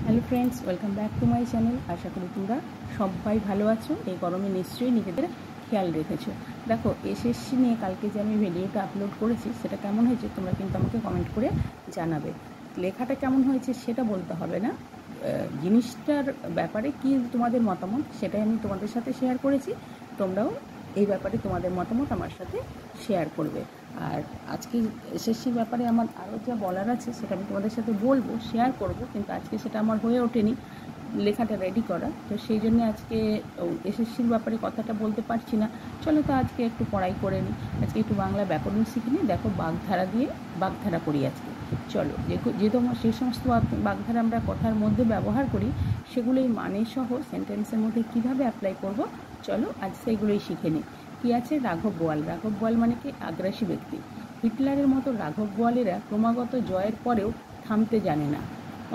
Hello friends, welcome back to my channel. আশা করি তোমরা সবাই ভালো আছো। এই গরমে নিশ্চয়ই নিজেদের খেয়াল রেখেছো। দেখো, এসএসসি নিয়ে কালকে যে আমি ভিডিওটা আপলোড করেছি সেটা কেমন হয়েছে তোমরা কিন্তু আমাকে কমেন্ট করে জানাবে। লেখাটা কেমন হয়েছে সেটা বলতে হবে না, জিনিসটার ব্যাপারে কি তোমাদের মতামত সেটাই আমি তোমাদের সাথে শেয়ার করেছি। তোমরাও এই ব্যাপারে তোমাদের মতামত আমার সাথে শেয়ার করবে। আর আজকে এসএসসির ব্যাপারে আমার আরও যা বলার আছে সেটা আমি তোমাদের সাথে বলবো, শেয়ার করব, কিন্তু আজকে সেটা আমার হয়ে ওঠেনি লেখাটা রেডি করা। তো সেই জন্য আজকে এসএসসির ব্যাপারে কথাটা বলতে পারছি না। চলো তো আজকে একটু পড়াই করে নিই, আজকে একটু বাংলা ব্যাকরণ শিখে নিই। দেখো, বাগধারা দিয়ে বাগধারা করি আজকে। চলো, যেহেতু আমার সেই সমস্ত বাগধারা আমরা কথার মধ্যে ব্যবহার করি সেগুলোই মানে সহ সেন্টেন্সের মধ্যে কীভাবে অ্যাপ্লাই করব, চলো আজ সেইগুলোই শিখে নিই। কী আছে? রাঘব বোয়াল। রাঘব বোয়াল মানে কি? আগ্রাসী ব্যক্তি। হিটলারের মতো রাঘব বোয়ালেরা ক্রমাগত জয়ের পরেও থামতে জানে না।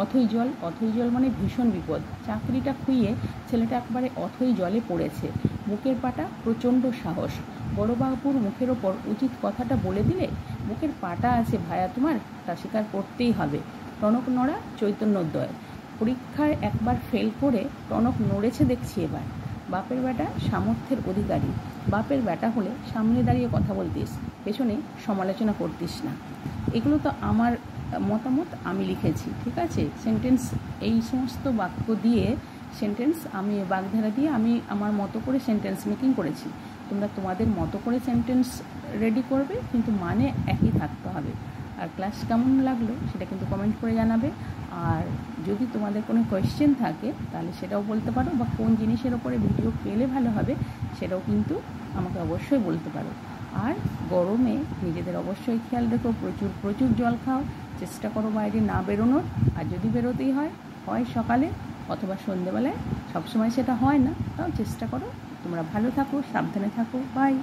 অথই জল। অথই জল মানে ভীষণ বিপদ। চাকরিটা খুইয়ে ছেলেটা একবারে অথই জলে পড়েছে। বুকের পাটা প্রচণ্ড সাহস। বড়বাবুর মুখের ওপর উচিত কথাটা বলে দিলে, বুকের পাটা আছে ভায়া তোমার, তা স্বীকার করতেই হবে। টনক নড়া চৈতন্যোদয়। পরীক্ষায় একবার ফেল করে টনক নড়েছে দেখছি এবার। বাপের বেটা সামর্থ্যের অধিকারী। বাপের বেটা হলে সামনে দাঁড়িয়ে কথা বলতিস, পেছনে সমালোচনা করতিস না। এগুলো তো আমার মতামত, আমি লিখেছি, ঠিক আছে? সেন্টেন্স, এই সমস্ত বাক্য দিয়ে সেন্টেন্স আমি বাগধারা দিয়ে আমি আমার মতো করে সেন্টেন্স মেকিং করেছি। তোমরা তোমাদের মতো করে সেন্টেন্স রেডি করবে, কিন্তু মানে একই থাকতে হবে। আর ক্লাস কেমন লাগলো সেটা কিন্তু কমেন্ট করে জানাবে। আর যদি তোমাদের কোনো কোয়েশ্চেন থাকে তাহলে সেটাও বলতে পারো, বা কোন জিনিসের ওপরে ভিডিও পেলে ভালো হবে সেটাও কিন্তু আমাকে অবশ্যই বলতে পারো। আর গরমে নিজেদের অবশ্যই খেয়াল রেখো, প্রচুর প্রচুর জল খাও, চেষ্টা করো বাইরে না বেরোনোর। আর যদি বেরোতেই হয় সকালে অথবা সন্ধ্যেবেলায়, সবসময় সেটা হয় না, তাও চেষ্টা করো। তোমরা ভালো থাকো, সাবধানে থাকো, বাই।